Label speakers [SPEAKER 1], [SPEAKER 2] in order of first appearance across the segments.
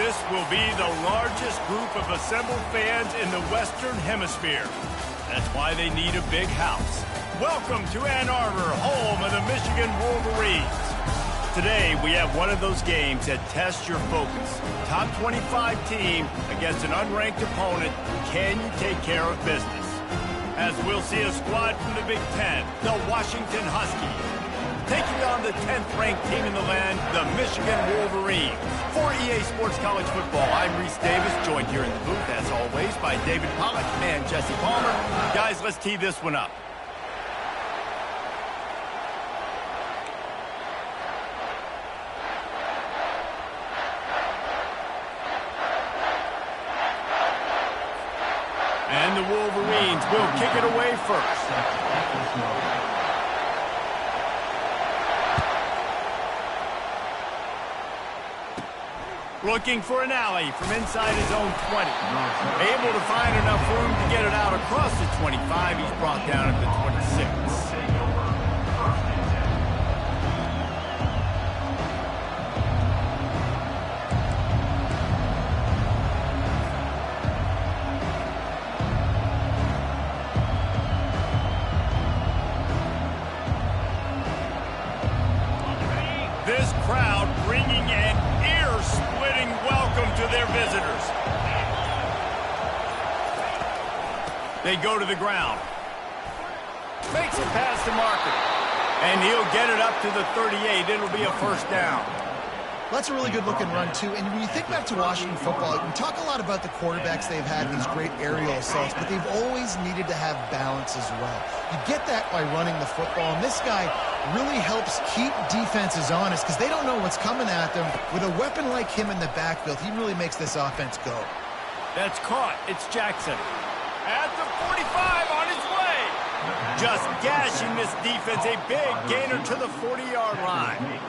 [SPEAKER 1] This will be the largest group of assembled fans in the Western Hemisphere. That's why they need a big house. Welcome to Ann Arbor, home of the Michigan Wolverines. Today, we have one of those games that tests your focus. Top 25 team against an unranked opponent. Can you take care of business? As we'll see a squad from the Big Ten, the Washington Huskies, taking on the 10th-ranked team in the land, the Michigan Wolverines. For EA Sports College Football, I'm Reese Davis, joined here in the booth, as always, by David Pollack and Jesse Palmer. Guys, let's tee this one up. And the Wolverines will kick it away first. Looking for an alley from inside his own 20. Able to find enough room to get it out across the 25. He's brought down at the 26. This crowd bringing an ear-splitting welcome to their visitors. They go to the ground. Makes it past the marker. And he'll get it up to the 38. It'll be a first down.
[SPEAKER 2] That's a really good-looking run, too. And when you think back to Washington football, we talk a lot about the quarterbacks they've had, these great aerial assaults, but they've always needed to have balance as well. You get that by running the football, and this guy really helps keep defenses honest because they don't know what's coming at them. With a weapon like him in the backfield, he really makes this offense go.
[SPEAKER 1] That's caught. It's Jackson. At the 45 on his way. Just gashing this defense. A big gainer to the 40-yard line.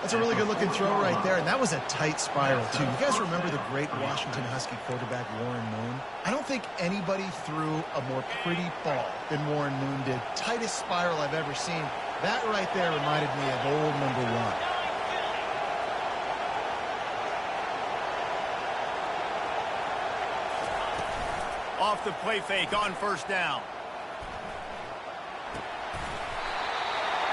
[SPEAKER 2] That's a really good-looking throw right there, and that was a tight spiral, too. You guys remember the great Washington Husky quarterback Warren Moon? I don't think anybody threw a more pretty ball than Warren Moon did. Tightest spiral I've ever seen. That right there reminded me of old number one.
[SPEAKER 1] Off the play fake on first down.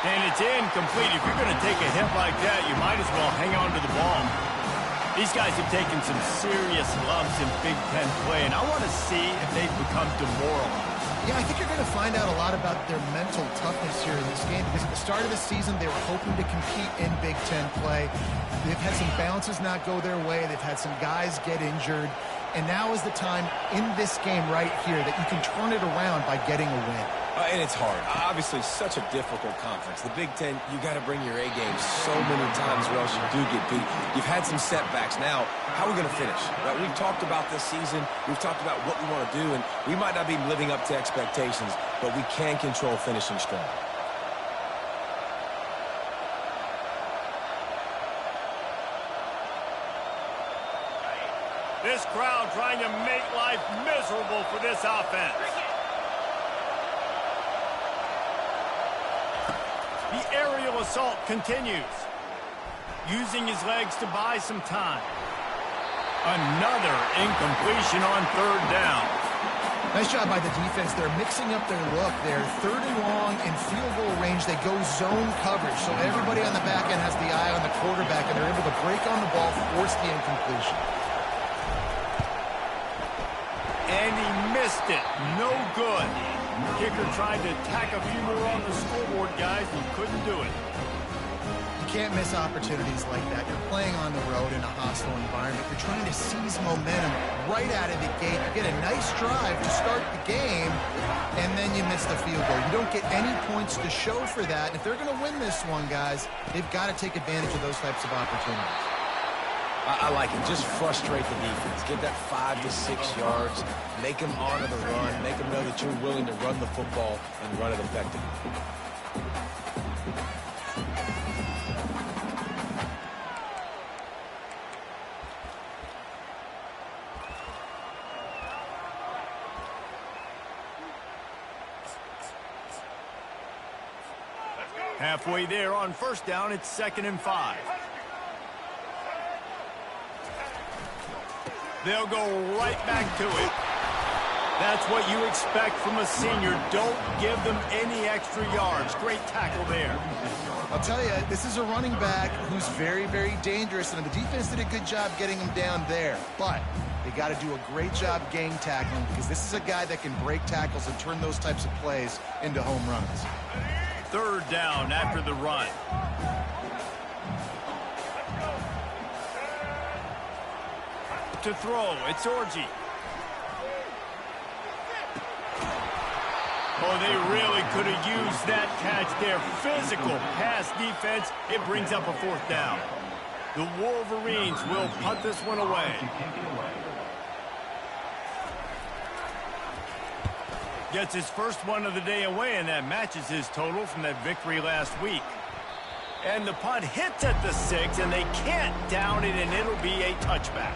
[SPEAKER 1] And it's incomplete. If you're going to take a hit like that, you might as well hang on to the ball. These guys have taken some serious lumps in Big Ten play, and I want to see if they've become demoralized.
[SPEAKER 2] Yeah, I think you're going to find out a lot about their mental toughness here in this game because at the start of the season, they were hoping to compete in Big Ten play. They've had some bounces not go their way. They've had some guys get injured. And now is the time in this game right here that you can turn it around by getting a win.
[SPEAKER 3] And it's hard. Obviously, such a difficult conference. The Big Ten, you got to bring your A game so many times or else you do get beat. You've had some setbacks. Now, how are we going to finish? Right? We've talked about this season. We've talked about what we want to do, and we might not be living up to expectations, but we can control finishing strong.
[SPEAKER 1] This crowd trying to make life miserable for this offense. The aerial assault continues. Using his legs to buy some time. Another incompletion on third down.
[SPEAKER 2] Nice job by the defense. They're mixing up their look. They're third and long in field goal range. They go zone coverage. So everybody on the back end has the eye on the quarterback, and they're able to break on the ball, force the incompletion.
[SPEAKER 1] And he missed it. No good. Kicker tried to tack a few more on the scoreboard, guys. He couldn't do it.
[SPEAKER 2] You can't miss opportunities like that. You're playing on the road in a hostile environment. You're trying to seize momentum right out of the gate. You get a nice drive to start the game, and then you miss the field goal. You don't get any points to show for that. If they're going to win this one, guys, they've got to take advantage of those types of opportunities.
[SPEAKER 3] I like it. Just frustrate the defense. Get that 5 to 6 yards. Make them honor the run. Make them know that you're willing to run the football and run it effectively.
[SPEAKER 1] Halfway there on first down, it's 2nd and 5. They'll go right back to it. That's what you expect from a senior. Don't give them any extra yards. Great tackle there.
[SPEAKER 2] I'll tell you, this is a running back who's very, very dangerous, and the defense did a good job getting him down there. But they got to do a great job gang tackling, because this is a guy that can break tackles and turn those types of plays into home runs.
[SPEAKER 1] Third down after the run. To throw, it's Orji. Oh, they really could have used that catch there. Physical pass defense. It brings up a fourth down. The Wolverines will punt this one away. Gets his first one of the day away, and that matches his total from that victory last week. And the punt hits at the 6, and they can't down it, and it'll be a touchback.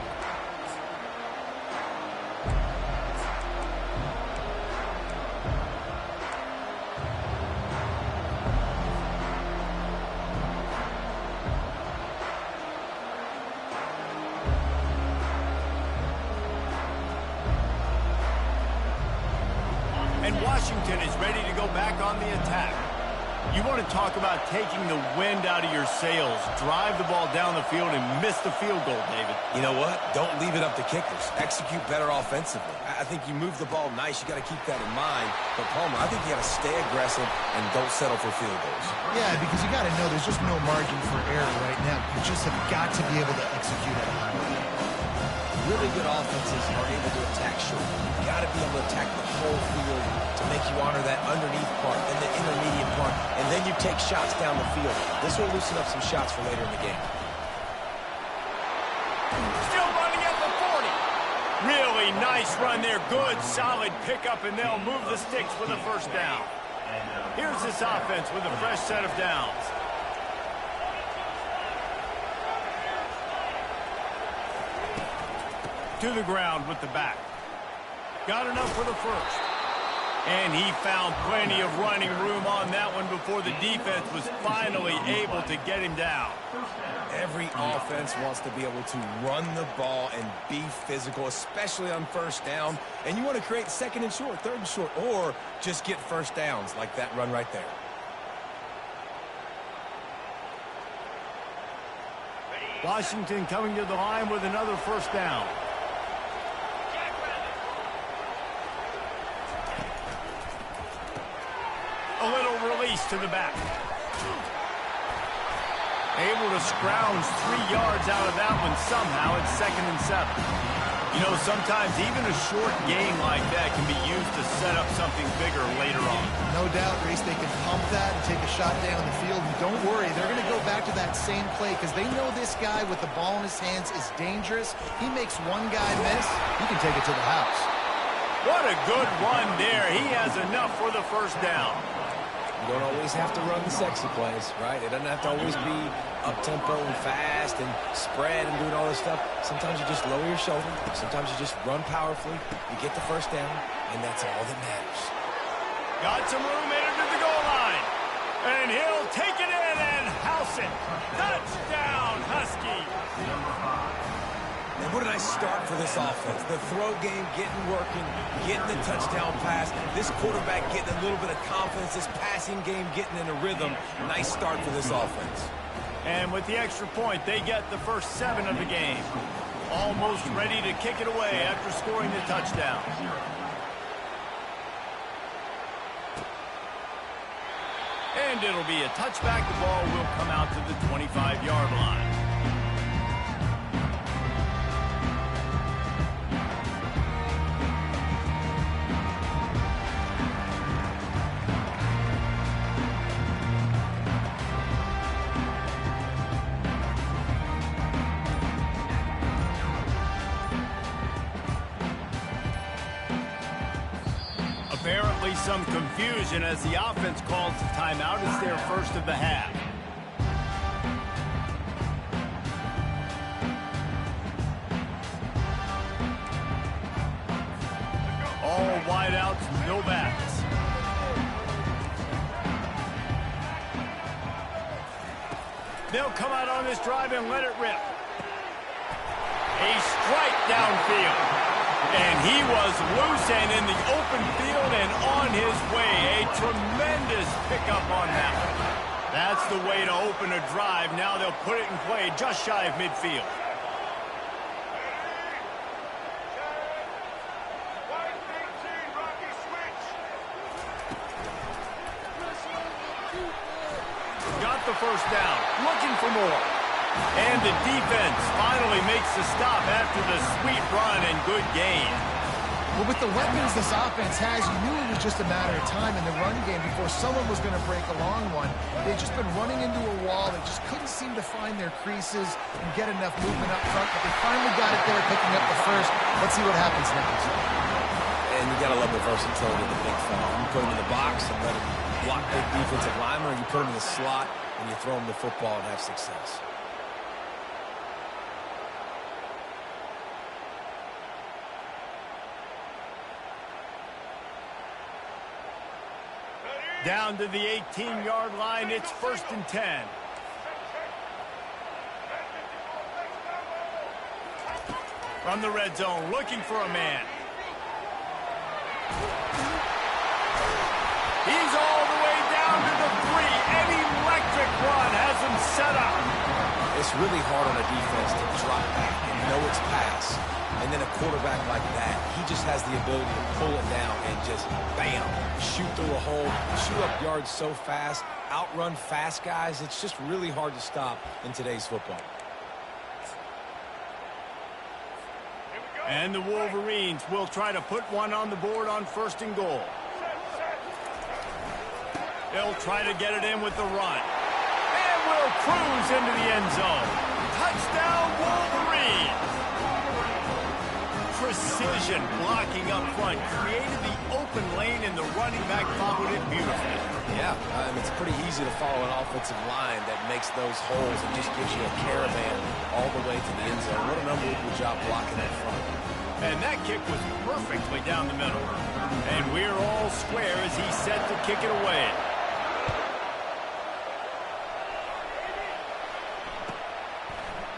[SPEAKER 1] Washington is ready to go back on the attack. You want to talk about taking the wind out of your sails. Drive the ball down the field and miss the field goal, David.
[SPEAKER 3] You know what? Don't leave it up to kickers. Execute better offensively. I think you move the ball nice. You got to keep that in mind. But, Palmer, I think you got to stay aggressive and don't settle for field goals.
[SPEAKER 2] Yeah, because you got to know there's just no margin for error right now. You just have got to be able to execute at a high level.
[SPEAKER 3] Really good offenses are able to attack short. You got to be able to attack the whole field to make you honor that underneath part and the intermediate part, and then you take shots down the field. This will loosen up some shots for later in the game.
[SPEAKER 1] Still running at the 40. Really nice run there. Good, solid pickup, and they'll move the sticks for the first down. Here's this offense with a fresh set of downs. To the ground with the back. Got enough for the first. And he found plenty of running room on that one before the defense was finally able to get him down.
[SPEAKER 3] Every offense wants to be able to run the ball and be physical, especially on first down. And you want to create second and short, third and short, or just get first downs like that run right there.
[SPEAKER 1] Washington coming to the line with another first down. A little release to the back. Able to scrounge 3 yards out of that one somehow. It's 2nd and 7. You know, sometimes even a short game like that can be used to set up something bigger later on.
[SPEAKER 2] No doubt, Reese, they can pump that and take a shot down the field. And don't worry, they're going to go back to that same play because they know this guy with the ball in his hands is dangerous. He makes one guy miss, he can take it to the house.
[SPEAKER 1] What a good run there. He has enough for the first down.
[SPEAKER 3] You don't always have to run the sexy plays, right? It doesn't have to always be up-tempo and fast and spread and doing all this stuff. Sometimes you just lower your shoulder. Sometimes you just run powerfully. You get the first down, and that's all that matters.
[SPEAKER 1] Got some room headed to the goal line. And he'll take it in and house it. Touchdown, Husky.
[SPEAKER 3] And what a nice start for this offense. The throw game getting working, getting the touchdown pass. This quarterback getting a little bit of confidence. This passing game getting in a rhythm. Nice start for this offense.
[SPEAKER 1] And with the extra point, they get the first 7 of the game. Almost ready to kick it away after scoring the touchdown. And it'll be a touchback. The ball will come out to the 25-yard line. Apparently some confusion as the offense calls the timeout. It's their first of the half. All wideouts, no backs. They'll come out on this drive and let it rip. A strike downfield. And he was loose and in the open field and on his way. A tremendous pickup on that one. That's the way to open a drive. Now they'll put it in play just shy of midfield. Got the first down, looking for more. And the defense finally makes the stop after the sweet run and good gain.
[SPEAKER 2] Well, with the weapons this offense has, you knew it was just a matter of time in the run game before someone was going to break a long one. They'd just been running into a wall. They just couldn't seem to find their creases and get enough movement up front, but they finally got it there, picking up the first. Let's see what happens next.
[SPEAKER 3] And you got to love the versatility of the big fella. You put him in the box and let him block big defensive linemen, or you put him in the slot and you throw him the football and have success.
[SPEAKER 1] Down to the 18-yard line, it's 1st and 10. From the red zone, looking for a man. He's all the way down to the 3. An electric run has him set up.
[SPEAKER 3] It's really hard on a defense to drop back and know it's pass. And then a quarterback like that, he just has the ability to pull it down and just, bam, shoot through a hole, shoot up yards so fast, outrun fast guys. It's just really hard to stop in today's football.
[SPEAKER 1] And the Wolverines will try to put one on the board on 1st and goal. They'll try to get it in with the run. And will cruise into the end zone. Touchdown, Wolverines! Precision blocking up front created the open lane, and the running back followed it beautifully.
[SPEAKER 3] Yeah, it's pretty easy to follow an offensive line that makes those holes and just gives you a caravan all the way to the end zone. What an unbelievable job blocking that front.
[SPEAKER 1] And that kick was perfectly down the middle. And we're all square as he's set to kick it away.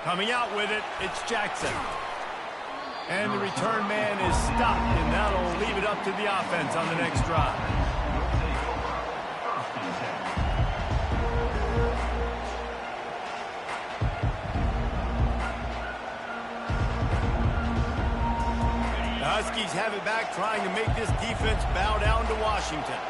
[SPEAKER 1] Coming out with it, it's Jackson. And the return man is stopped, and that'll leave it up to the offense on the next drive. The Huskies have it back, trying to make this defense bow down to Washington.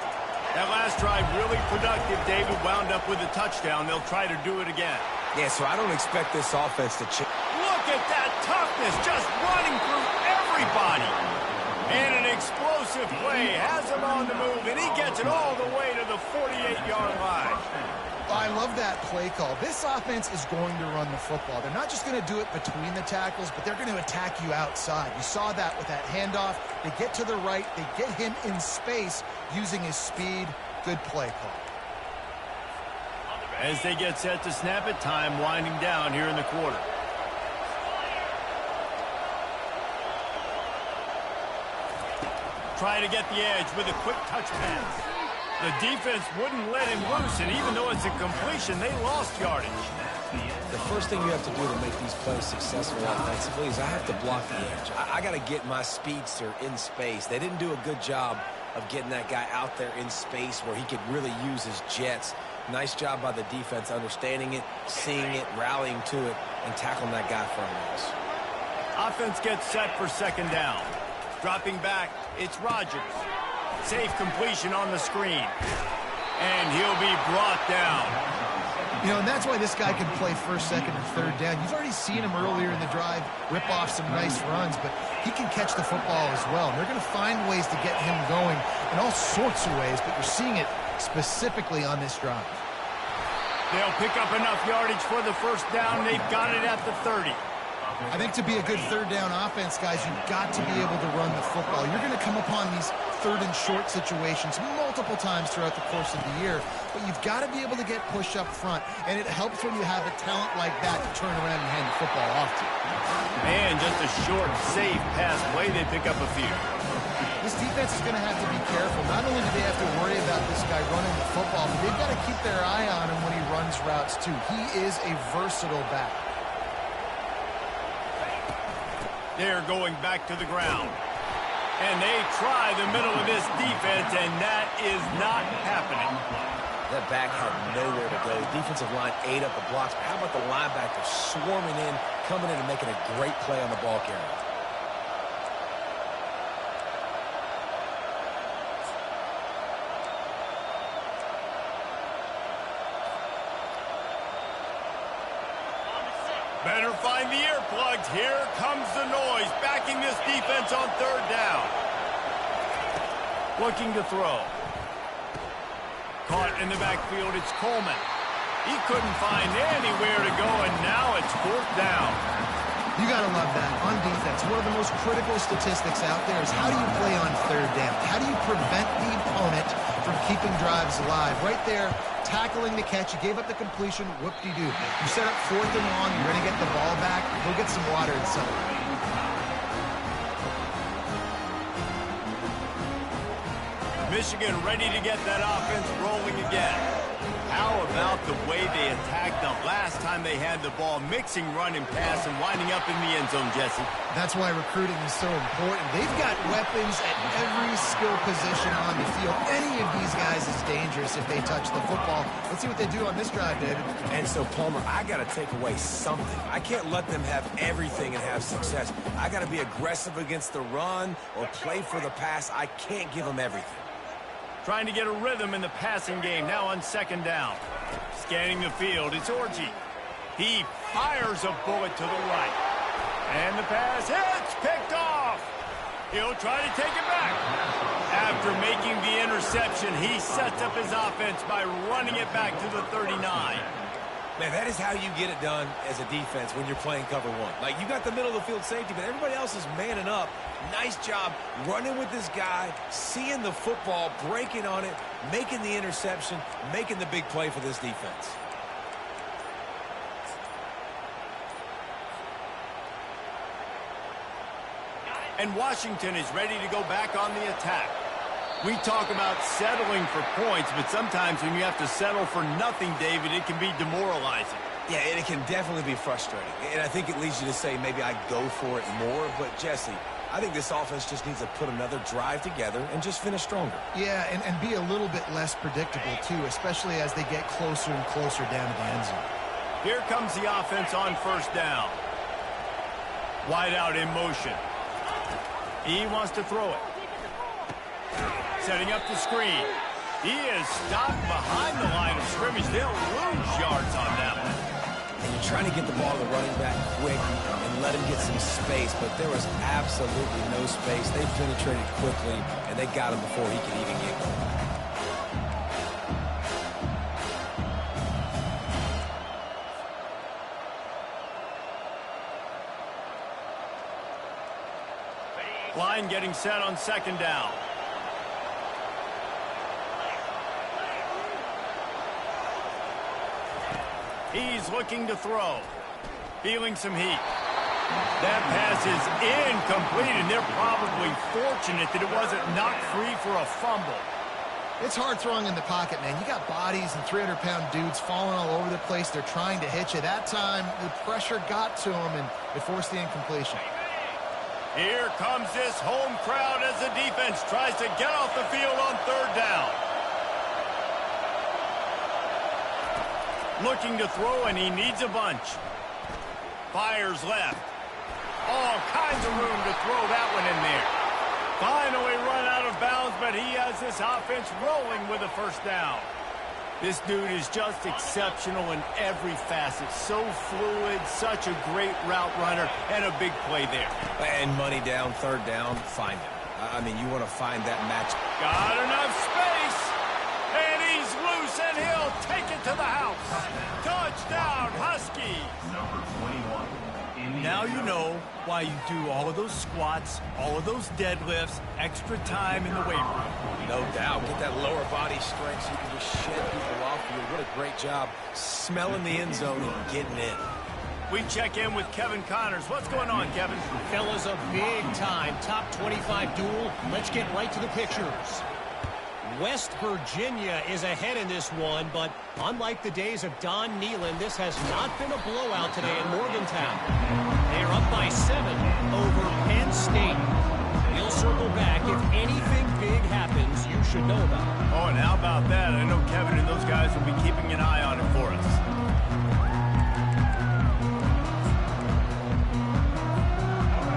[SPEAKER 1] That last drive really productive. David wound up with a touchdown. They'll try to do it again.
[SPEAKER 3] Yeah, so I don't expect this offense to change.
[SPEAKER 1] Look at that toughness, just running through everybody. And an explosive play has him on the move, and he gets it all the way to the 48-yard line.
[SPEAKER 2] I love that play call. This offense is going to run the football. They're not just going to do it between the tackles, but they're going to attack you outside. You saw that with that handoff. They get to the right. They get him in space using his speed. Good play call.
[SPEAKER 1] As they get set to snap it, time winding down here in the quarter. Try to get the edge with a quick touch pass. The defense wouldn't let him loose, and even though it's a completion, they lost yardage.
[SPEAKER 3] The first thing you have to do to make these plays successful offensively is I have to block the edge. I got to get my speedster in space. They didn't do a good job of getting that guy out there in space where he could really use his jets. Nice job by the defense understanding it, seeing it, rallying to it, and tackling that guy for a loss.
[SPEAKER 1] Offense gets set for 2nd down. Dropping back, it's Rodgers. Safe completion on the screen. And he'll be brought down.
[SPEAKER 2] You know, and that's why this guy can play 1st, 2nd, and 3rd down. You've already seen him earlier in the drive rip off some nice runs, but he can catch the football as well. And they're going to find ways to get him going in all sorts of ways, but you're seeing it specifically on this drive.
[SPEAKER 1] They'll pick up enough yardage for the 1st down. They've got it at the 30.
[SPEAKER 2] I think to be a good 3rd down offense, guys, you've got to be able to run the football. You're going to come upon these 3rd and short situations multiple times throughout the course of the year, but you've got to be able to get push up front, and it helps when you have a talent like that to turn around and hand the football off to.
[SPEAKER 1] And just a short, safe pass play, they pick up a few.
[SPEAKER 2] This defense is going to have to be careful. Not only do they have to worry about this guy running the football, but they've got to keep their eye on him when he runs routes too. He is a versatile back.
[SPEAKER 1] They're going back to the ground. And they try the middle of this defense, and that is not happening.
[SPEAKER 3] That back had nowhere to go. Defensive line ate up the blocks. But how about the linebacker swarming in, coming in and making a great play on the ball carrier?
[SPEAKER 1] Better find the earplugs. Here comes the noise, backing this defense on third down. Looking to throw. Caught in the backfield, it's Coleman. He couldn't find anywhere to go, and now it's fourth down.
[SPEAKER 2] You got to love that. On defense, one of the most critical statistics out there is how do you play on third down? How do you prevent the opponent from keeping drives alive? Right there, tackling the catch. You gave up the completion. Whoop-de-doo. You set up fourth and long. You're going to get the ball back. Go get some water and celebrate.
[SPEAKER 1] Michigan ready to get that offense rolling again. How about the way they attacked them last time they had the ball, mixing run and pass and winding up in the end zone, Jesse?
[SPEAKER 2] That's why recruiting is so important. They've got weapons at every skill position on the field. Any of these guys is dangerous if they touch the football. Let's see what they do on this drive, David.
[SPEAKER 3] And so, Palmer, I got to take away something. I can't let them have everything and have success. I got to be aggressive against the run or play for the pass. I can't give them everything.
[SPEAKER 1] Trying to get a rhythm in the passing game now on second down. Scanning the field, it's Orji. He fires a bullet to the right. And the pass hits, picked off. He'll try to take it back. After making the interception, he sets up his offense by running it back to the 39.
[SPEAKER 3] Man, that is how you get it done as a defense when you're playing cover one. Like, you got the middle of the field safety, but everybody else is manning up. Nice job running with this guy, seeing the football, breaking on it, making the interception, making the big play for this defense.
[SPEAKER 1] And Washington is ready to go back on the attack. We talk about settling for points, but sometimes when you have to settle for nothing, David, it can be demoralizing.
[SPEAKER 3] Yeah, and it can definitely be frustrating. And I think it leads you to say maybe I go for it more. But, Jesse, I think this offense just needs to put another drive together and just finish stronger.
[SPEAKER 2] Yeah, and be a little bit less predictable, too, especially as they get closer and closer down to the end zone.
[SPEAKER 1] Here comes the offense on first down. Wide out in motion. He wants to throw it. Setting up the screen. He is stopped behind the line of scrimmage. They'll lose yards on that one.
[SPEAKER 3] And you're trying to get the ball to the running back quick and let him get some space, but there was absolutely no space. They penetrated quickly, and they got him before he could even get going.
[SPEAKER 1] Line getting set on second down. He's looking to throw. Feeling some heat. That pass is incomplete, and they're probably fortunate that it wasn't knocked free for a fumble.
[SPEAKER 2] It's hard throwing in the pocket, man. You got bodies and 300-pound dudes falling all over the place. They're trying to hit you. That time, the pressure got to them, and it forced the incompletion.
[SPEAKER 1] Here comes this home crowd as the defense tries to get off the field on third down. Looking to throw, and he needs a bunch. Fires left. All kinds of room to throw that one in there. Finally run out of bounds, but he has this offense rolling with a first down. This dude is just exceptional in every facet. So fluid, such a great route runner, and a big play there.
[SPEAKER 3] And money down, third down, find him. I mean, you want to find that match.
[SPEAKER 1] Got enough space, and he's loose, and he'll take it to the house. Touchdown, Huskies.
[SPEAKER 4] Number 21.
[SPEAKER 1] Now you know why you do all of those squats, all of those deadlifts, extra time in the weight room.
[SPEAKER 3] No doubt. Get that lower body strength so you can just shed people off you. What a great job smelling the end zone and getting in.
[SPEAKER 1] We check in with Kevin Connors. What's going on, Kevin?
[SPEAKER 5] Fellas, a big-time top 25 duel. Let's get right to the pictures.
[SPEAKER 4] West Virginia is ahead in this one, but unlike the days of Don Nehlen, this has not been a blowout today in Morgantown. They are up by 7 over Penn State. We'll circle back. If anything big happens, you should know about it.
[SPEAKER 1] Oh, and how about that? I know Kevin and those guys will be keeping an eye on it for us.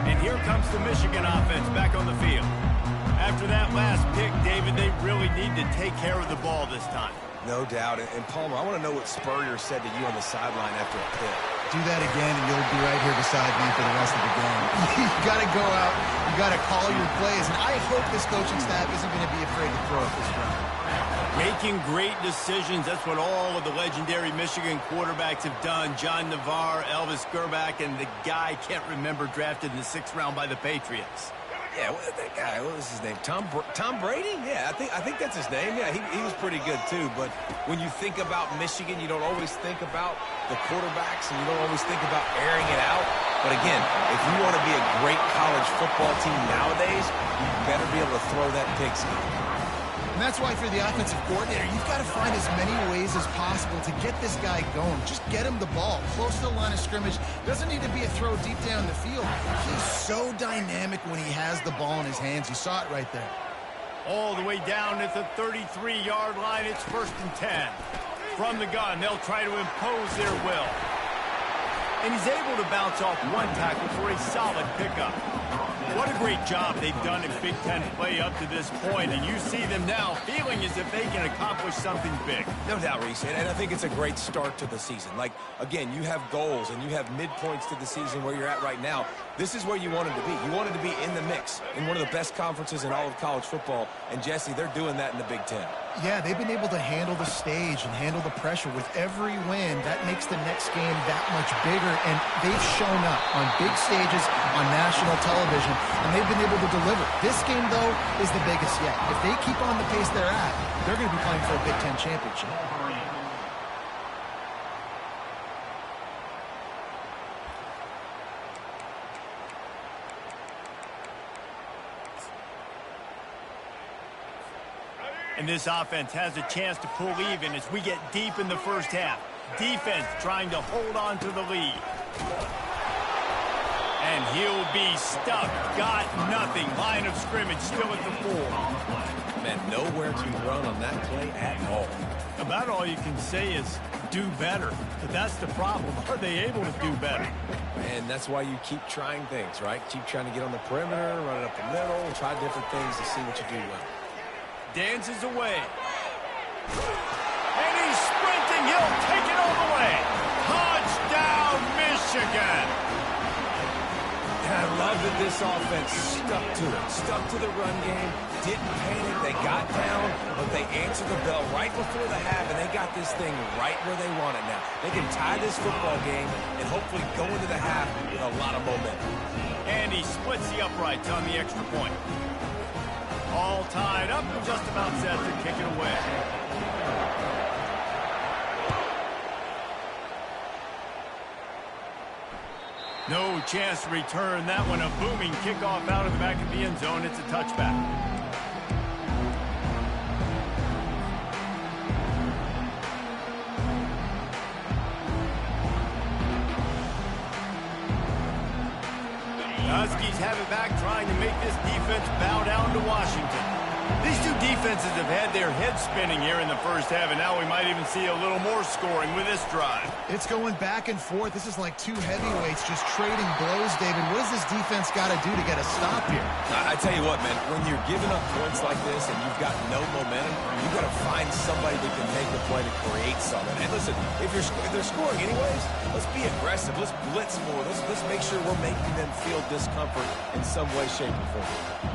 [SPEAKER 1] And here comes the Michigan offense back on the field. After that last pick, David, they really need to take care of the ball this time.
[SPEAKER 3] No doubt. And Palmer, I want to know what Spurrier said to you on the sideline after a pick.
[SPEAKER 2] Do that again, and you'll be right here beside me for the rest of the game. You got to go out. You got to call your plays. And I hope this coaching staff isn't going to be afraid to throw it this round.
[SPEAKER 1] Making great decisions. That's what all of the legendary Michigan quarterbacks have done. John Navarre, Elvis Gerbach, and the guy I can't remember drafted in the 6th round by the Patriots.
[SPEAKER 3] Yeah, that guy, what was his name? Tom Brady? Yeah, I think that's his name. Yeah, he was pretty good too. But when you think about Michigan, you don't always think about the quarterbacks, and you don't always think about airing it out. But again, if you want to be a great college football team nowadays, you better be able to throw that pigskin.
[SPEAKER 2] And that's why for the offensive coordinator, you've got to find as many ways as possible to get this guy going. Just get him the ball close to the line of scrimmage. Doesn't need to be a throw deep down the field. He's so dynamic when he has the ball in his hands. You saw it right there.
[SPEAKER 1] All the way down at the 33-yard line. It's 1st and 10. From the gun, they'll try to impose their will. And he's able to bounce off one tackle for a solid pickup. What a great job they've done in Big Ten play up to this point, and you see them now feeling as if they can accomplish something big.
[SPEAKER 3] No doubt, Reese, and I think it's a great start to the season. Like, again, you have goals and you have midpoints to the season where you're at right now. This is where you wanted to be. You wanted to be in the mix in one of the best conferences in all of college football, and Jesse, they're doing that in the Big Ten.
[SPEAKER 2] Yeah, they've been able to handle the stage and handle the pressure. With every win, that makes the next game that much bigger, and they've shown up on big stages, on national television, and they've been able to deliver. This game, though, is the biggest yet. If they keep on the pace they're at, they're going to be playing for a Big Ten championship.
[SPEAKER 1] And this offense has a chance to pull even as we get deep in the first half. Defense trying to hold on to the lead. And he'll be stuck. Got nothing. Line of scrimmage still at the 4.
[SPEAKER 3] Man, nowhere to run on that play at all.
[SPEAKER 1] About all you can say is do better. But that's the problem. Are they able to do better?
[SPEAKER 3] And that's why you keep trying things, right? Keep trying to get on the perimeter, run it up the middle, try different things to see what you do well.
[SPEAKER 1] Dances away. And he's sprinting. He'll take it all the way. Touchdown, Michigan.
[SPEAKER 3] And I love that this offense stuck to it. Stuck to the run game. Didn't panic. They got down, but they answered the bell right before the half, and they got this thing right where they want it now. They can tie this football game and hopefully go into the half with a lot of momentum.
[SPEAKER 1] And he splits the uprights on the extra point. All tied up and just about set to kick it away. No chance to return that one. A booming kickoff out of the back of the end zone. It's a touchback. Huskies have it back, trying to make this defense bow down to Washington. These two defenses have had their heads spinning here in the first half, and now we might even see a little more scoring with this drive.
[SPEAKER 2] It's going back and forth. This is like two heavyweights just trading blows, David. What does this defense got to do to get a stop here?
[SPEAKER 3] I tell you what, man, when you're giving up points like this and you've got no momentum, you've got to find somebody that can make a play to create something. And listen, if they're scoring anyways, let's be aggressive. Let's blitz more. Let's make sure we're making them feel discomfort in some way, shape, or form.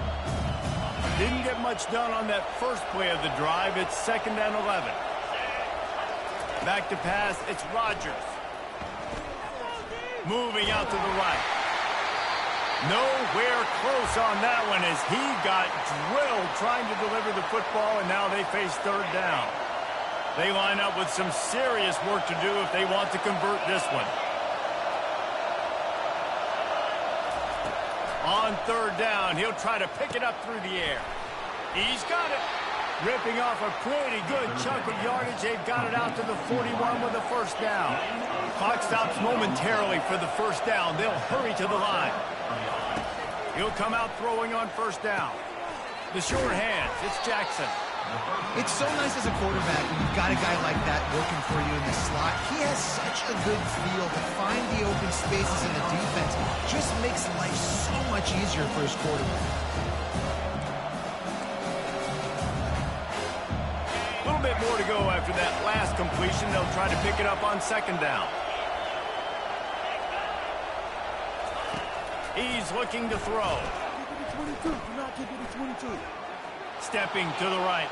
[SPEAKER 1] Didn't get much done on that first play of the drive. It's 2nd and 11. Back to pass. It's Rodgers. Moving out to the right. Nowhere close on that one as he got drilled trying to deliver the football, and now they face 3rd down. They line up with some serious work to do if they want to convert this one. On 3rd down, he'll try to pick it up through the air. He's got it. Ripping off a pretty good chunk of yardage. They've got it out to the 41 with a first down. Clock stops momentarily for the first down. They'll hurry to the line. He'll come out throwing on first down. The short hands. It's Jackson.
[SPEAKER 2] It's so nice as a quarterback when you've got a guy like that working for you in the slot. He has such a good feel to find the open spaces in the defense. Just makes life so much easier for his quarterback.
[SPEAKER 1] A little bit more to go after that last completion. They'll try to pick it up on second down. He's looking to throw.
[SPEAKER 5] Do not give it a 22.
[SPEAKER 1] Stepping to the right.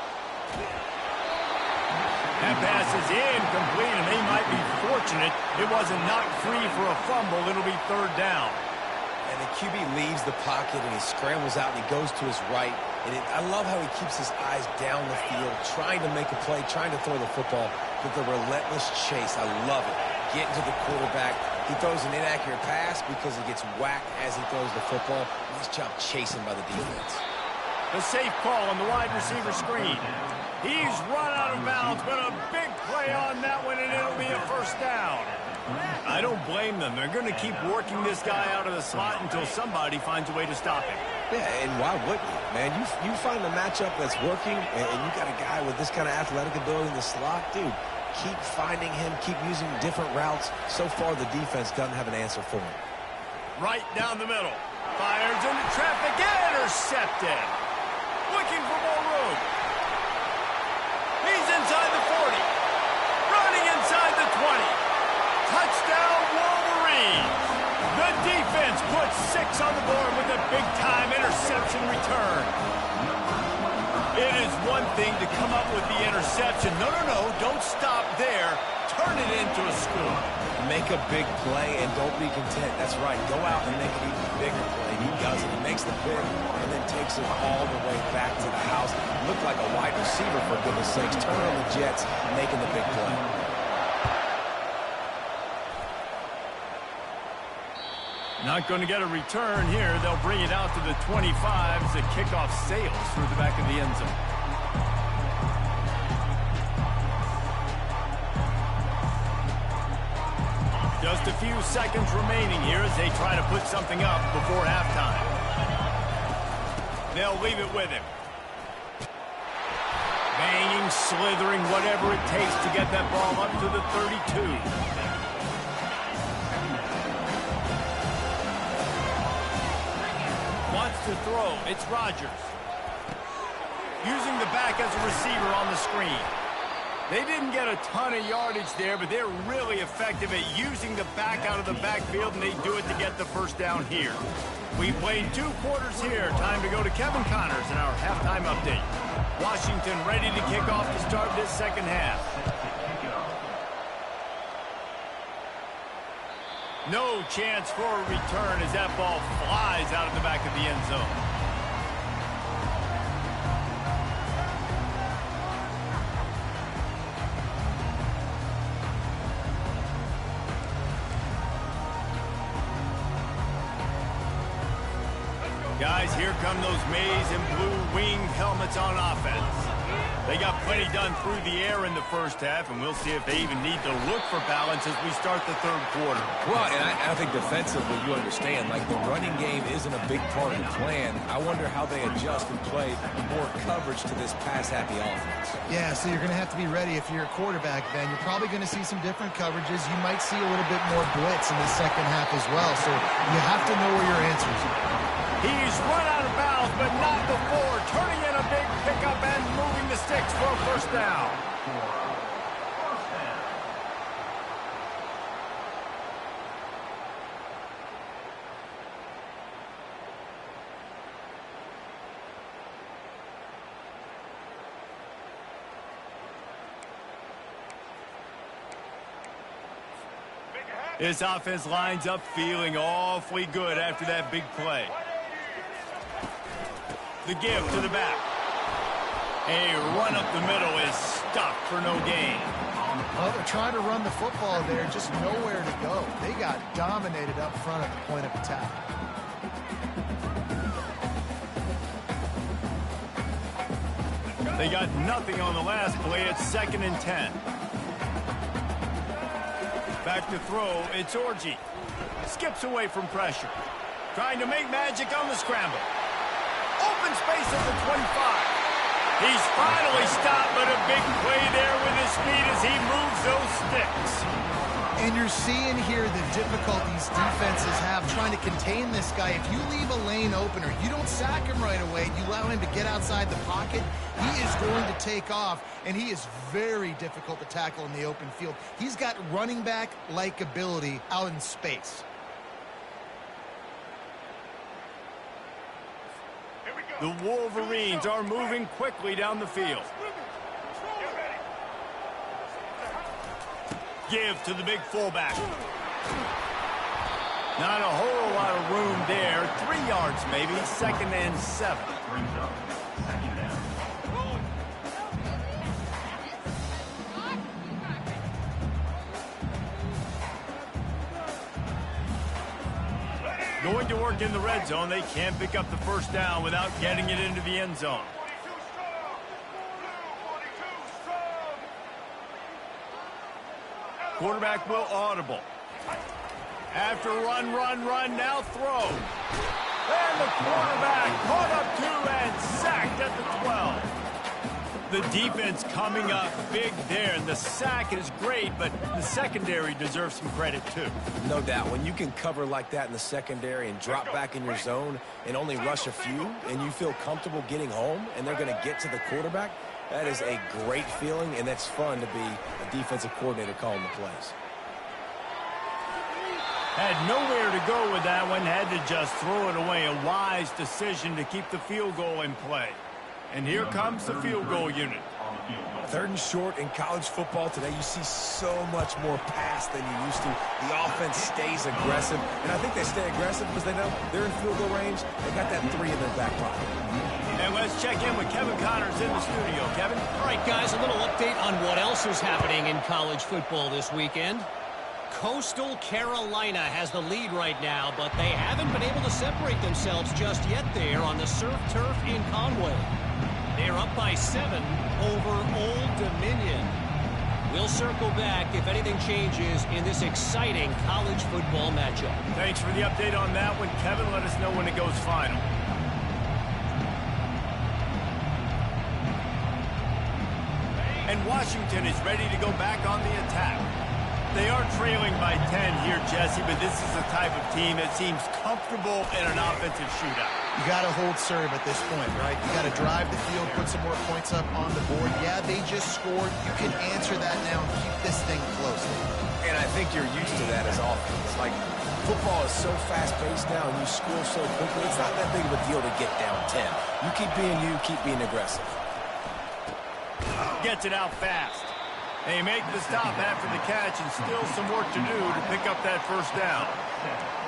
[SPEAKER 1] That pass is incomplete, and they might be fortunate it wasn't knocked free for a fumble. It'll be third down.
[SPEAKER 3] And the QB leaves the pocket, and he scrambles out, and he goes to his right. And I love how he keeps his eyes down the field, trying to make a play, trying to throw the football, but the relentless chase, I love it. Getting to the quarterback. He throws an inaccurate pass because he gets whacked as he throws the football. Nice job chasing by the defense.
[SPEAKER 1] The safe call on the wide receiver screen. He's run out of bounds, but a big play on that one, and it'll be a first down. I don't blame them. They're going to keep working this guy out of the slot until somebody finds a way to stop him.
[SPEAKER 3] Yeah, and why wouldn't you, man? You find a matchup that's working, and you got a guy with this kind of athletic ability in the slot, dude. Keep finding him, keep using different routes. So far, the defense doesn't have an answer for him.
[SPEAKER 1] Right down the middle. Fires into traffic, intercepted. Looking for more room. He's inside the 40. Running inside the 20. Touchdown, Wolverines. The defense puts 6 on the board with a big-time interception return. It is one thing to come up with the interception. No, don't stop there. Turn it into a score.
[SPEAKER 3] Make a big play and don't be content. That's right. Go out and make an even bigger play. He does it. He makes the pick and then takes it all the way back to the house. Looked like a wide receiver, for goodness sakes. Turn on the Jets, making the big play.
[SPEAKER 1] Not going to get a return here. They'll bring it out to the 25 as the kickoff sails through the back of the end zone. Just a few seconds remaining here as they try to put something up before halftime. They'll leave it with him. Banging, slithering, whatever it takes to get that ball up to the 32. Wants to throw. It's Rodgers. Using the back as a receiver on the screen. They didn't get a ton of yardage there, but they're really effective at using the back out of the backfield, and they do it to get the first down here. We played 2 quarters here. Time to go to Kevin Connors in our halftime update. Washington ready to kick off to start this second half. No chance for a return as that ball flies out of the back of the end zone. Guys, here come those maize and blue winged helmets on offense. They got plenty done through the air in the first half, and we'll see if they even need to look for balance as we start the third quarter.
[SPEAKER 3] Well, and I think defensively, you understand, like the running game isn't a big part of the plan. I wonder how they adjust and play more coverage to this pass-happy offense.
[SPEAKER 2] Yeah, so you're going to have to be ready if you're a quarterback, Ben. You're probably going to see some different coverages. You might see a little bit more blitz in the second half as well, so you have to know where your answers are.
[SPEAKER 1] He's run out of bounds, but not before. Turning in a big pickup and moving the sticks for a first down. This offense lines up feeling awfully good after that big play. The give to the back. A run up the middle is stopped for no gain.
[SPEAKER 2] Well, they're trying to run the football there, just nowhere to go. They got dominated up front at the point of attack.
[SPEAKER 1] They got nothing on the last play. It's 2nd and 10. Back to throw. It's Orji. Skips away from pressure. Trying to make magic on the scramble. Open space at the 25. He's finally stopped, but a big play there with his speed as he moves those sticks.
[SPEAKER 2] And you're seeing here the difficulties defenses have trying to contain this guy. If you leave a lane open or you don't sack him right away, you allow him to get outside the pocket, he is going to take off, and he is very difficult to tackle in the open field. He's got running back-like ability out in space.
[SPEAKER 1] The Wolverines are moving quickly down the field. Give to the big fullback. Not a whole lot of room there. 3 yards maybe. 2nd and 7. Going to work in the red zone. They can't pick up the first down without getting it into the end zone. Quarterback will audible. After run, now throw. And the quarterback caught up 2 and sacked at the 12. The defense coming up big there, and the sack is great, but the secondary deserves some credit too.
[SPEAKER 3] No doubt. When you can cover like that in the secondary and drop back in your zone and only rush a few, and you feel comfortable getting home, and they're going to get to the quarterback, that is a great feeling, and that's fun to be a defensive coordinator calling the plays.
[SPEAKER 1] Had nowhere to go with that one, had to just throw it away. A wise decision to keep the field goal in play. And here comes the field goal unit.
[SPEAKER 3] 3rd and short in college football today. You see so much more pass than you used to. The offense stays aggressive, and I think they stay aggressive because they know they're in field goal range. They got that 3 in their back pocket.
[SPEAKER 1] And let's check in with Kevin Connors in the studio. Kevin?
[SPEAKER 4] All right, guys, a little update on what else is happening in college football this weekend. Coastal Carolina has the lead right now, but they haven't been able to separate themselves just yet there on the surf turf in Conway. They're up by 7 over Old Dominion. We'll circle back if anything changes in this exciting college football matchup.
[SPEAKER 1] Thanks for the update on that one, Kevin. Let us know when it goes final. And Washington is ready to go back on the attack. They are trailing by 10 here, Jesse, but this is the type of team that seems comfortable in an offensive shootout.
[SPEAKER 2] You got to hold serve at this point, right? You got to drive the field, put some more points up on the board. Yeah, they just scored. You can answer that now and keep this thing close.
[SPEAKER 3] And I think you're used to that as offense. Like, football is so fast-paced now, and you score so quickly, it's not that big of a deal to get down 10. You keep being aggressive.
[SPEAKER 1] Gets it out fast. They make the stop after the catch, and still some work to do to pick up that first down.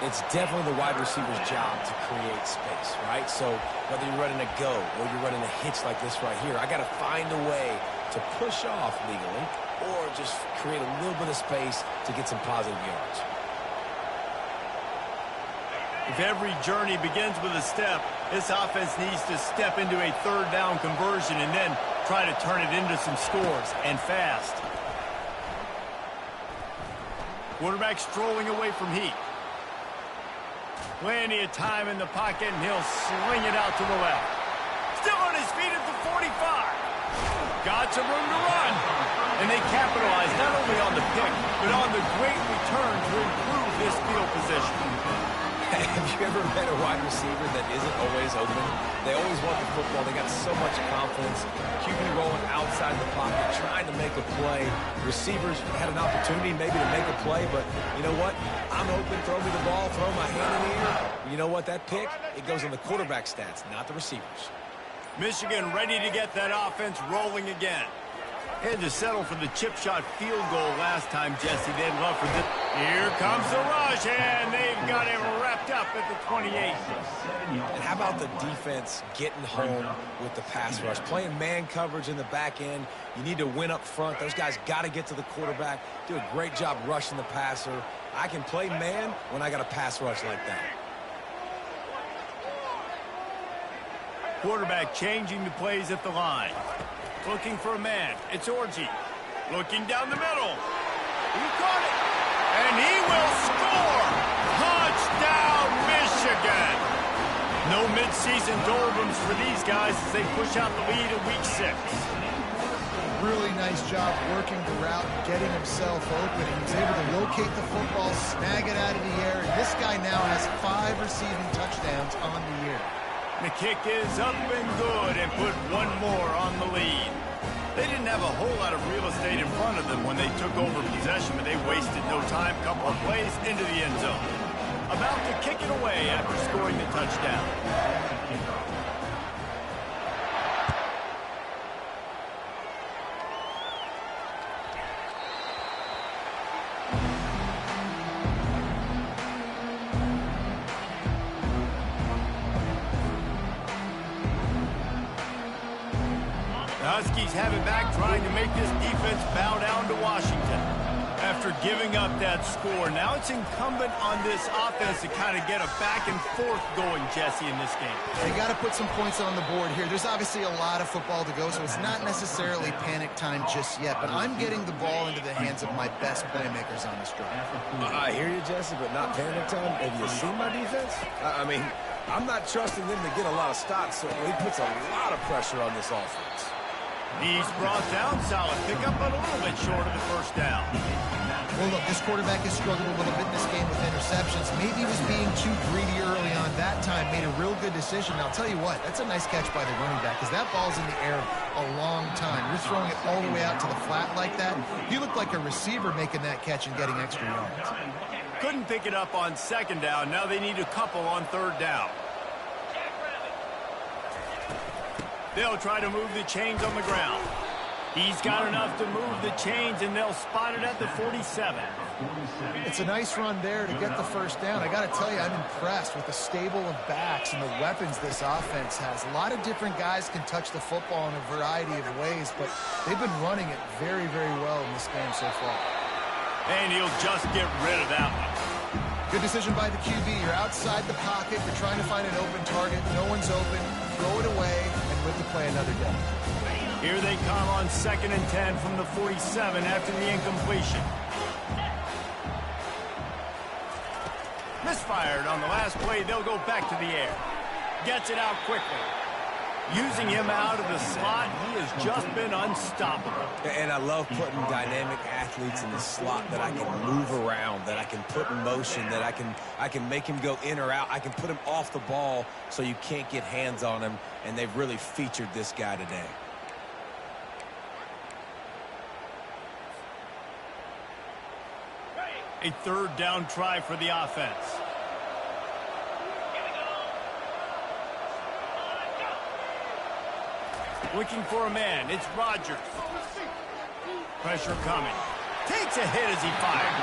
[SPEAKER 3] It's definitely the wide receiver's job to create space, right? So whether you're running a go or you're running a hitch like this right here, I got to find a way to push off legally or just create a little bit of space to get some positive yards.
[SPEAKER 1] If every journey begins with a step, this offense needs to step into a 3rd down conversion and then try to turn it into some scores, and fast. Quarterback strolling away from heat. Plenty of time in the pocket, and he'll sling it out to the left. Still on his feet at the 45. Got some room to run. And they capitalize not only on the pick, but on the great return to improve this field position.
[SPEAKER 3] Have you ever met a wide receiver that isn't always open? They always want the football. They got so much confidence. QB rolling outside the pocket, trying to make a play. Receivers had an opportunity maybe to make a play, but you know what? I'm open, throw me the ball, throw my hand in the air. You know what? That pick, it goes on the quarterback stats, not the receivers.
[SPEAKER 1] Michigan ready to get that offense rolling again. Had to settle for the chip shot field goal last time, Jesse. They'd love for this. Here comes the rush, and they've got it wrapped up at the 28.
[SPEAKER 3] And how about the defense getting home with the pass rush? Playing man coverage in the back end. You need to win up front. Those guys got to get to the quarterback. Do a great job rushing the passer. I can play man when I got a pass rush like that.
[SPEAKER 1] Quarterback changing the plays at the line. Looking for a man. It's Orji. Looking down the middle. He caught it. And he will score. Touchdown, Michigan. No midseason doldrums for these guys as they push out the lead in week 6.
[SPEAKER 2] Really nice job working the route and getting himself open. He was able to locate the football, snag it out of the air, and this guy now has 5 receiving touchdowns on the year.
[SPEAKER 1] The kick is up and good and put one more on the lead. They didn't have a whole lot of real estate in front of them when they took over possession, but they wasted no time. Couple of plays into the end zone. About to kick it away after scoring the touchdown. The Huskies have it back, trying to make this defense bow down to Washington. After giving up that score, now it's incumbent on this offense to kind of get a back and forth going, Jesse, in this game.
[SPEAKER 2] They got to put some points on the board here. There's obviously a lot of football to go, so it's not necessarily panic time just yet, but I'm getting the ball into the hands of my best playmakers on this drive.
[SPEAKER 3] I hear you, Jesse, but not panic time. Have you seen my defense? I mean, I'm not trusting them to get a lot of stops, so he puts a lot of pressure on this offense.
[SPEAKER 1] He's brought down, solid pickup, but a little bit short of the first down.
[SPEAKER 2] Well, look, this quarterback has struggled a little bit in this game with interceptions. Maybe he was being too greedy early on. That time made a real good decision. Now, I'll tell you what, that's a nice catch by the running back because that ball's in the air a long time. You're throwing it all the way out to the flat like that. He looked like a receiver making that catch and getting extra yards.
[SPEAKER 1] Couldn't pick it up on second down. Now they need a couple on third down. They'll try to move the chains on the ground. He's got enough to move the chains, and they'll spot it at the 47.
[SPEAKER 2] It's a nice run there to get the first down. I got to tell you, I'm impressed with the stable of backs and the weapons this offense has. A lot of different guys can touch the football in a variety of ways, but they've been running it very, very well in this game so far.
[SPEAKER 1] And he'll just get rid of that one.
[SPEAKER 2] Good decision by the QB. You're outside the pocket. You're trying to find an open target. No one's open. Throw it away and live to play another day.
[SPEAKER 1] Here they come on 2nd and 10 from the 47 after the incompletion. Misfired on the last play. They'll go back to the air. Gets it out quickly. Using him out of the slot, he has just been unstoppable.
[SPEAKER 3] And I love putting dynamic athletes in the slot that I can move around, that I can put in motion, that I can make him go in or out. I can put him off the ball so you can't get hands on him, and they've really featured this guy today.
[SPEAKER 1] A third down try for the offense. Looking for a man. It's Rodgers. Pressure coming. Takes a hit as he fires.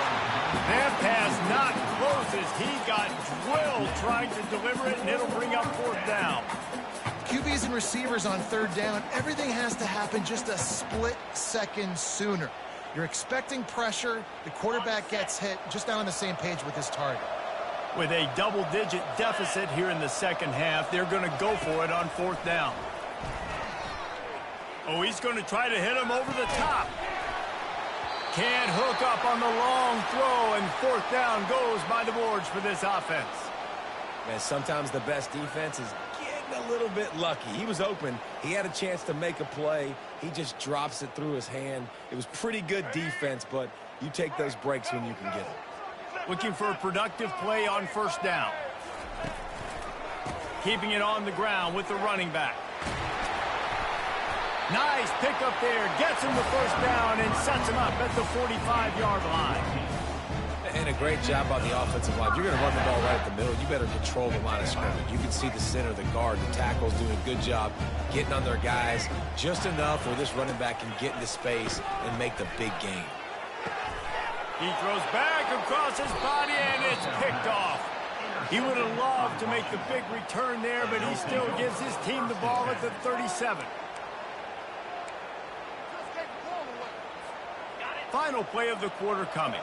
[SPEAKER 1] That pass not close as he got drilled trying to deliver it, and it'll bring up fourth down.
[SPEAKER 2] QBs and receivers on third down, everything has to happen just a split second sooner. You're expecting pressure. The quarterback gets hit. Just now on the same page with his target.
[SPEAKER 1] With a double-digit deficit here in the second half, they're going to go for it on fourth down. Oh, he's going to try to hit him over the top. Can't hook up on the long throw, and fourth down goes by the boards for this offense.
[SPEAKER 3] Man, sometimes the best defense is getting a little bit lucky. He was open. He had a chance to make a play. He just drops it through his hand. It was pretty good defense, but you take those breaks when you can get them.
[SPEAKER 1] Looking for a productive play on first down. Keeping it on the ground with the running back. Nice pickup there. Gets him the first down and sets him up at the 45-yard line.
[SPEAKER 3] And a great job on the offensive line. You're going to run the ball right at the middle. You better control the line of scrimmage. You can see the center, the guard, the tackles doing a good job getting on their guys just enough where this running back can get into space and make the big game.
[SPEAKER 1] He throws back across his body, and it's picked off. He would have loved to make the big return there, but he still gives his team the ball at the 37. Final play of the quarter coming.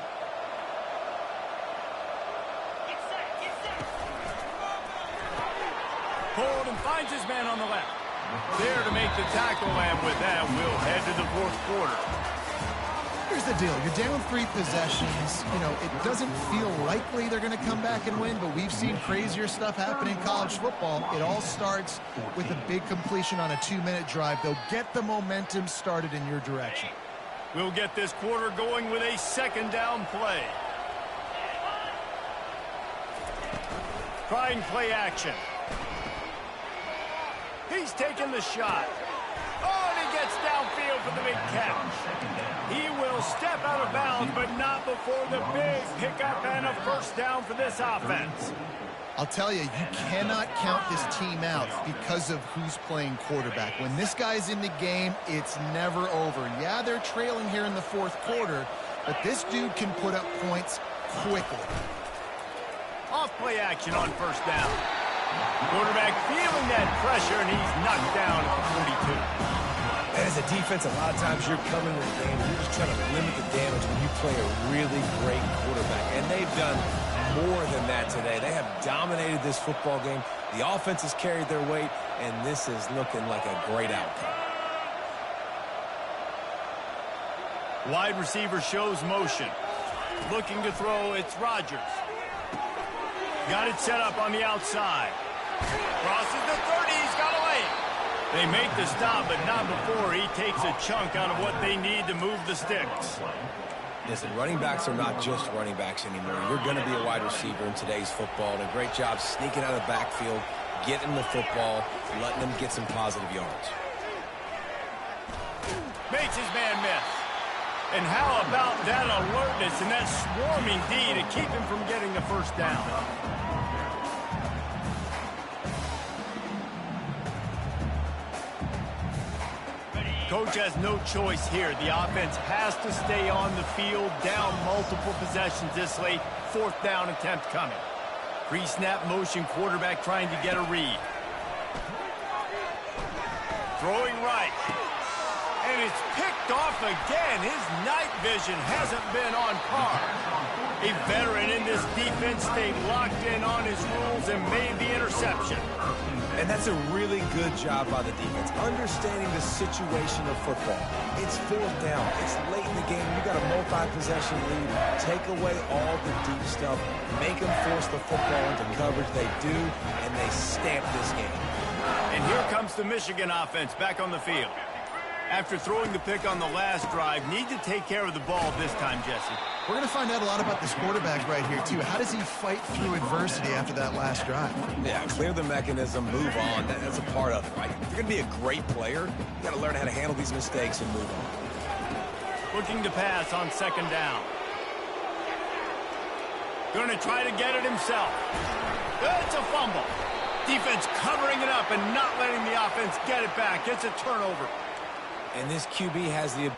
[SPEAKER 1] Hold and finds his man on the left. There to make the tackle, and with that, we'll head to the fourth quarter.
[SPEAKER 2] Here's the deal. You're down 3 possessions. You know, it doesn't feel likely they're going to come back and win, but we've seen crazier stuff happen in college football. It all starts with a big completion on a 2-minute drive. They'll get the momentum started in your direction.
[SPEAKER 1] We'll get this quarter going with a second down play. Trying play action. He's taking the shot. Oh, and he gets downfield for the big catch. He will step out of bounds, but not before the big pickup and a first down for this offense.
[SPEAKER 2] I'll tell you, you cannot count this team out because of who's playing quarterback. When this guy's in the game, it's never over. Yeah, they're trailing here in the fourth quarter, but this dude can put up points quickly.
[SPEAKER 1] Off play action on first down. Quarterback feeling that pressure, and he's knocked down at the 42.
[SPEAKER 3] And as a defense, a lot of times you're coming in the game and you're just trying to limit the damage when you play a really great quarterback. And they've done more than that today. They have dominated this football game. The offense has carried their weight, and this is looking like a great outcome.
[SPEAKER 1] Wide receiver shows motion. Looking to throw, it's Rodgers. Got it set up on the outside. Crosses the 30, he's got away. They make the stop, but not before he takes a chunk out of what they need to move the sticks.
[SPEAKER 3] Listen, running backs are not just running backs anymore. You're going to be a wide receiver in today's football. And a great job sneaking out of the backfield, getting the football, letting them get some positive yards.
[SPEAKER 1] Makes his man miss. And how about that alertness and that swarming D to keep him from getting the first down? Coach has no choice here. The offense has to stay on the field, down multiple possessions this late. Fourth down attempt coming. Pre-snap motion, quarterback trying to get a read. Throwing right. And it's picked off again. His night vision hasn't been on par. A veteran in this defense stayed locked in on his rules and made the interception.
[SPEAKER 3] And that's a really good job by the defense, understanding the situation of football. It's fourth down. It's late in the game. You got a multi-possession lead. Take away all the deep stuff. Make them force the football into coverage. They do, and they stamp this game.
[SPEAKER 1] And here comes the Michigan offense back on the field. After throwing the pick on the last drive, need to take care of the ball this time, Jesse.
[SPEAKER 2] We're going to find out a lot about this quarterback right here, too. How does he fight through adversity after that last drive?
[SPEAKER 3] Yeah, clear the mechanism, move on. That's a part of it, right? If you're going to be a great player, you got to learn how to handle these mistakes and move on.
[SPEAKER 1] Looking to pass on second down. Going to try to get it himself. It's a fumble. Defense covering it up and not letting the offense get it back. It's a turnover.
[SPEAKER 3] And this QB has the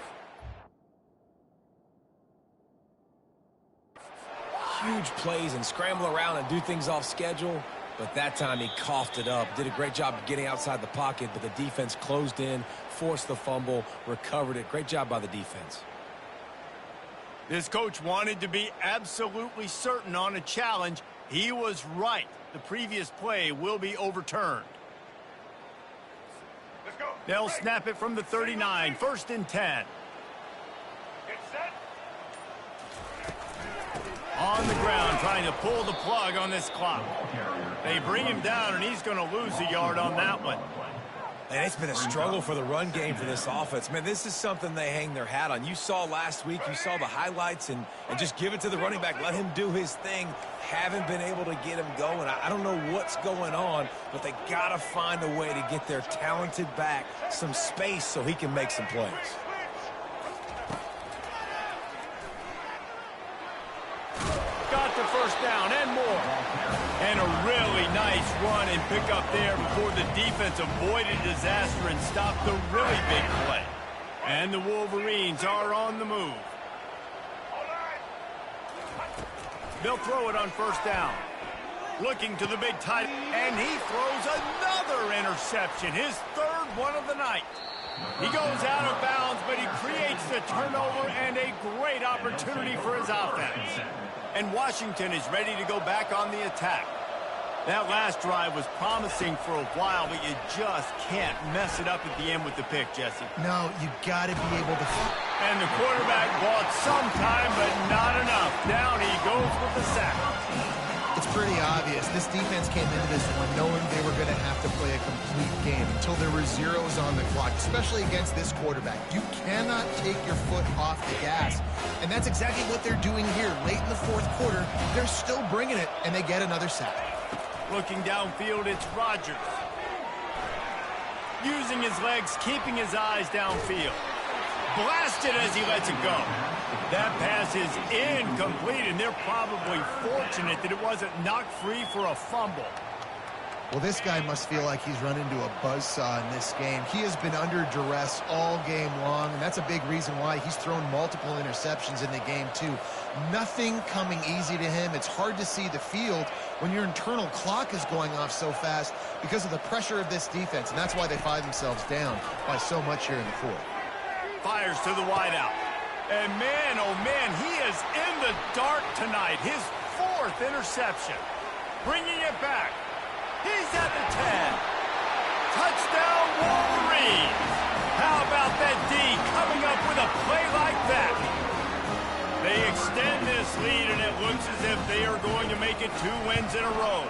[SPEAKER 3] huge plays and scramble around and do things off schedule, but that time he coughed it up. Did a great job of getting outside the pocket, but the defense closed in, forced the fumble, recovered it. Great job by the defense.
[SPEAKER 1] This coach wanted to be absolutely certain on a challenge. He was right. The previous play will be overturned. They'll snap it from the 39, 1st and 10. On the ground, trying to pull the plug on this clock. They bring him down, and he's going to lose a yard on that one.
[SPEAKER 3] And it's been a struggle for the run game for this offense. Man, this is something they hang their hat on. You saw last week, you saw the highlights, and just give it to the running back. Let him do his thing. Haven't been able to get him going. I don't know what's going on, but they got to find a way to get their talented back some space so he can make some plays.
[SPEAKER 1] Got the first down and more. And a really nice run and pick up there before the defense avoided disaster and stopped the really big play. And the Wolverines are on the move. They'll throw it on first down. Looking to the big tight, and he throws another interception, his third one of the night. He goes out of bounds, but he creates the turnover and a great opportunity for his offense. And Washington is ready to go back on the attack. That last drive was promising for a while, but you just can't mess it up at the end with the pick, Jesse.
[SPEAKER 2] No, you got to be able to...
[SPEAKER 1] And the quarterback bought some time, but not enough. Down he goes with the sack.
[SPEAKER 2] It's pretty obvious. This defense came into this one knowing they were going to have to play a complete game until there were zeros on the clock, especially against this quarterback. You cannot take your foot off the gas. And that's exactly what they're doing here. Late in the fourth quarter, they're still bringing it, and they get another sack.
[SPEAKER 1] Looking downfield, it's Rodgers. Using his legs, keeping his eyes downfield. Blasted as he lets it go. That pass is incomplete, and they're probably fortunate that it wasn't knocked free for a fumble.
[SPEAKER 2] Well, this guy must feel like he's run into a buzzsaw in this game. He has been under duress all game long, and that's a big reason why he's thrown multiple interceptions in the game, too. Nothing coming easy to him. It's hard to see the field when your internal clock is going off so fast because of the pressure of this defense, and that's why they find themselves down by so much here in the fourth.
[SPEAKER 1] Fires to the wideout. And man, oh man, he is in the dark tonight. His fourth interception. Bringing it back. He's at the 10. Touchdown, Wolverines. How about that D coming up with a play like that? They extend this lead, and it looks as if they are going to make it 2 wins in a row.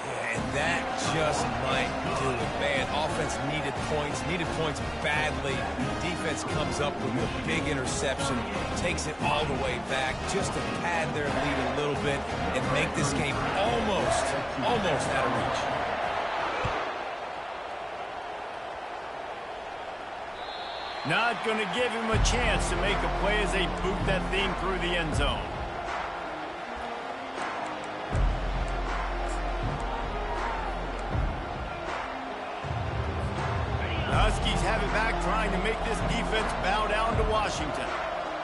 [SPEAKER 3] Yeah, and that just might do it. Man, offense needed points badly. Defense comes up with the big interception, takes it all the way back just to pad their lead a little bit and make this game almost out of reach.
[SPEAKER 1] Not going to give him a chance to make a play as they boot that thing through the end zone. Huskies have it back, trying to make this defense bow down to Washington.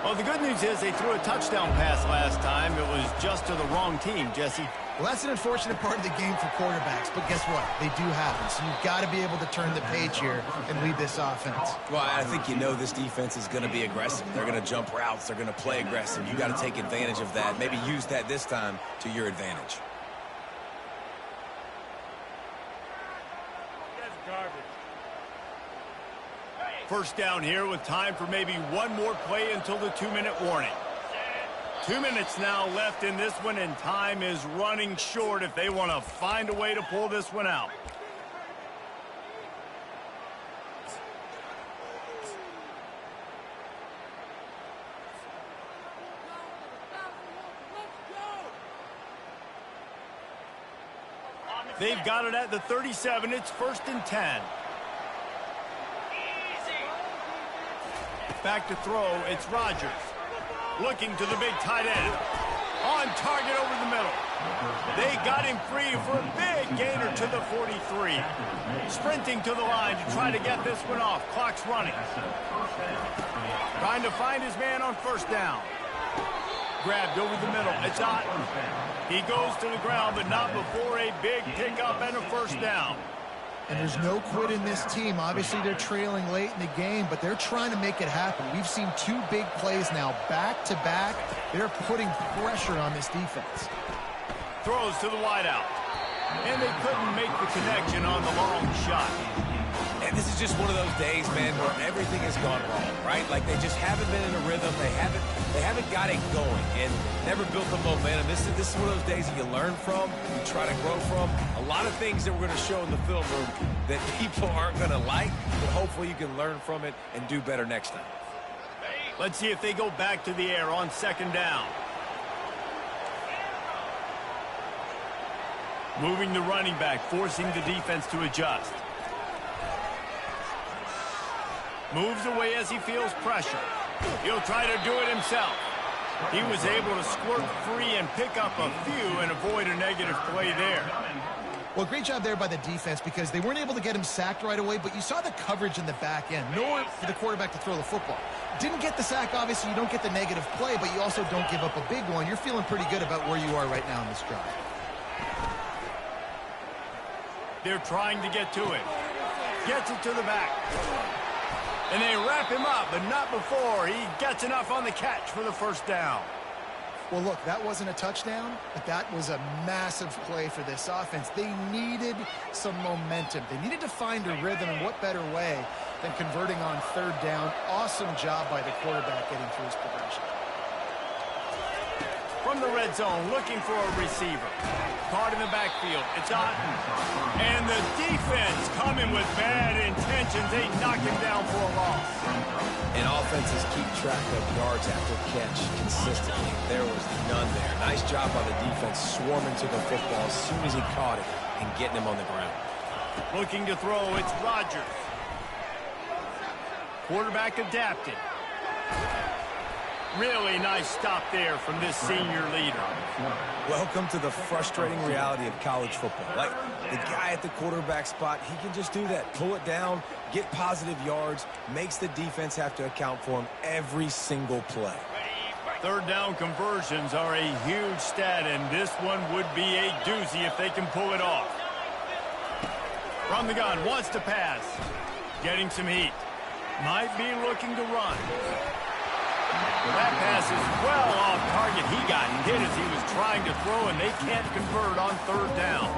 [SPEAKER 1] Well, the good news is they threw a touchdown pass last time. It was just to the wrong team, Jesse.
[SPEAKER 2] Well, that's an unfortunate part of the game for quarterbacks, but guess what? They do happen, so you've got to be able to turn the page here and lead this offense.
[SPEAKER 3] Well, I think you know this defense is going to be aggressive. They're going to jump routes. They're going to play aggressive. You got to take advantage of that. Maybe use that this time to your advantage.
[SPEAKER 1] That's garbage. First down here with time for maybe one more play until the 2-minute warning. 2 minutes now left in this one, and time is running short if they want to find a way to pull this one out. They've got it at the 37. It's 1st and 10. Back to throw, it's Rodgers. Looking to the big tight end. On target over the middle. They got him free for a big gainer to the 43. Sprinting to the line to try to get this one off. Clock's running. Trying to find his man on 1st down. Grabbed over the middle. It's Otten. He goes to the ground, but not before a big pickup and a 1st down.
[SPEAKER 2] And there's no quit in this team. Obviously, they're trailing late in the game, but they're trying to make it happen. We've seen 2 big plays now, back-to-back. They're putting pressure on this defense.
[SPEAKER 1] Throws to the wideout. And they couldn't make the connection on the long shot.
[SPEAKER 3] And this is just one of those days, man, where everything has gone wrong, right? Like they just haven't been in a rhythm. They haven't got it going and never built the momentum. This is one of those days that you learn from, you try to grow from. A lot of things that we're going to show in the film room that people aren't going to like, but hopefully you can learn from it and do better next time.
[SPEAKER 1] Let's see if they go back to the air on 2nd down. Moving the running back, forcing the defense to adjust. Moves away as he feels pressure. He'll try to do it himself. He was able to squirt free and pick up a few and avoid a negative play there.
[SPEAKER 2] Well, great job there by the defense because they weren't able to get him sacked right away, but you saw the coverage in the back end. Nowhere for the quarterback to throw the football. Didn't get the sack, obviously. You don't get the negative play, but you also don't give up a big one. You're feeling pretty good about where you are right now in this drive.
[SPEAKER 1] They're trying to get to it. Gets it to the back. And they wrap him up, but not before he gets enough on the catch for the 1st down.
[SPEAKER 2] Well, look, that wasn't a touchdown, but that was a massive play for this offense. They needed some momentum. They needed to find a rhythm, and what better way than converting on third down. Awesome job by the quarterback getting through his progression.
[SPEAKER 1] From the red zone, looking for a receiver. Caught in the backfield. It's Otten. And the defense coming with bad intentions. They knock him down for a loss.
[SPEAKER 3] And offenses keep track of yards after catch consistently. There was none there. Nice job by the defense swarming to the football as soon as he caught it and getting him on the ground.
[SPEAKER 1] Looking to throw, it's Rodgers. Quarterback adapted. Really nice stop there from this senior leader.
[SPEAKER 3] Welcome to the frustrating reality of college football. Like, the guy at the quarterback spot, he can just do that. Pull it down, get positive yards, makes the defense have to account for him every single play.
[SPEAKER 1] Third down conversions are a huge stat, and this one would be a doozy if they can pull it off. From the gun, wants to pass. Getting some heat. Might be looking to run. That pass is well off target. He got hit as he was trying to throw, and they can't convert on third down.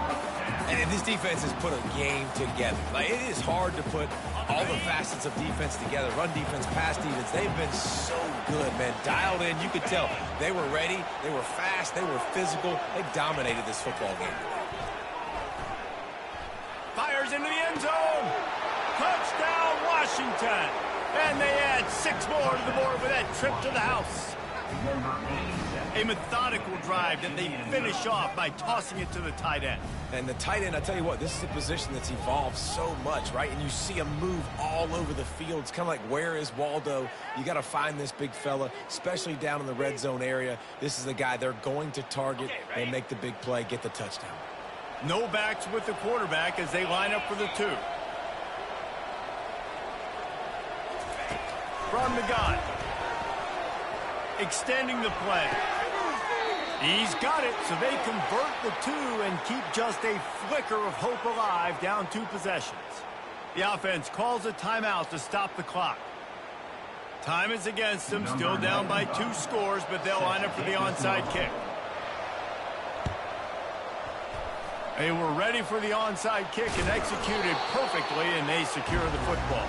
[SPEAKER 3] And this defense has put a game together. Like, it is hard to put all the facets of defense together. Run defense, pass defense. They've been so good, man. Dialed in. You could tell they were ready. They were fast. They were physical. They dominated this football game.
[SPEAKER 1] Fires into the end zone. Touchdown, Washington. And they add 6 more to the board with that trip to the house. A methodical drive that they finish off by tossing it to the tight end.
[SPEAKER 3] And the tight end, I tell you what, this is a position that's evolved so much, right? And you see him move all over the field. It's kind of like, where is Waldo? You got to find this big fella, especially down in the red zone area. This is the guy they're going to target and make the big play, get the touchdown.
[SPEAKER 1] No backs with the quarterback as they line up for the 2. From the gun. Extending the play. He's got it, so they convert the 2 and keep just a flicker of hope alive, down 2 possessions. The offense calls a timeout to stop the clock. Time is against them, still down by 2 scores, but they'll line up for the onside kick. They were ready for the onside kick and executed perfectly, and they secure the football.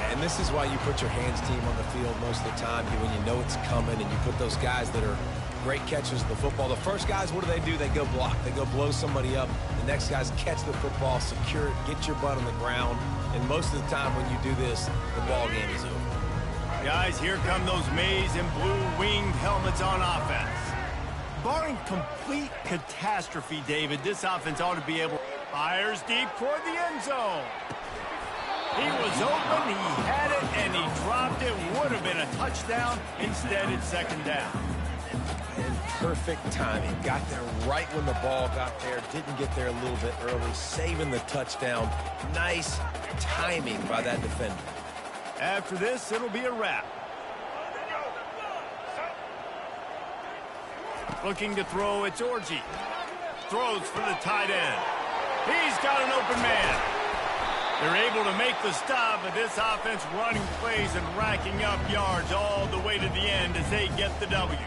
[SPEAKER 3] And this is why you put your hands team on the field most of the time, when you know it's coming, and you put those guys that are great catchers of the football. The first guys, what do? They go block. They go blow somebody up. The next guys catch the football, secure it, get your butt on the ground. And most of the time when you do this, the ball game is over.
[SPEAKER 1] Guys, here come those maize and blue winged helmets on offense. Barring complete catastrophe, David, this offense ought to be able... Fires deep toward the end zone. He was open, he had it, and he dropped it. Would have been a touchdown. Instead, it's second down.
[SPEAKER 3] And perfect timing. Got there right when the ball got there. Didn't get there a little bit early. Saving the touchdown. Nice timing by that defender.
[SPEAKER 1] After this, it'll be a wrap. Looking to throw, it's Orji. Throws for the tight end. He's got an open man. They're able to make the stop, but this offense running plays and racking up yards all the way to the end as they get the W.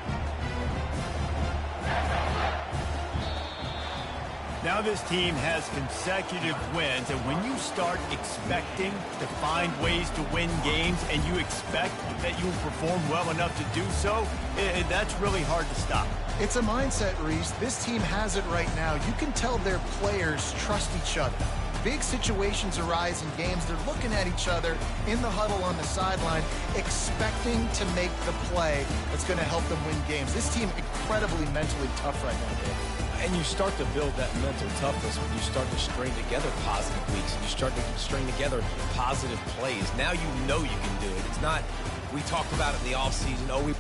[SPEAKER 1] Now this team has consecutive wins, and when you start expecting to find ways to win games and you expect that you'll perform well enough to do so, that's really hard to stop.
[SPEAKER 2] It's a mindset, Reese. This team has it right now. You can tell their players trust each other. Big situations arise in games. They're looking at each other in the huddle on the sideline, expecting to make the play that's going to help them win games. This team incredibly mentally tough right now, Dave.
[SPEAKER 3] And you start to build that mental toughness when you start to string together positive weeks and you start to string together positive plays. Now you know you can do it. It's not, we talked about it in the offseason, oh, we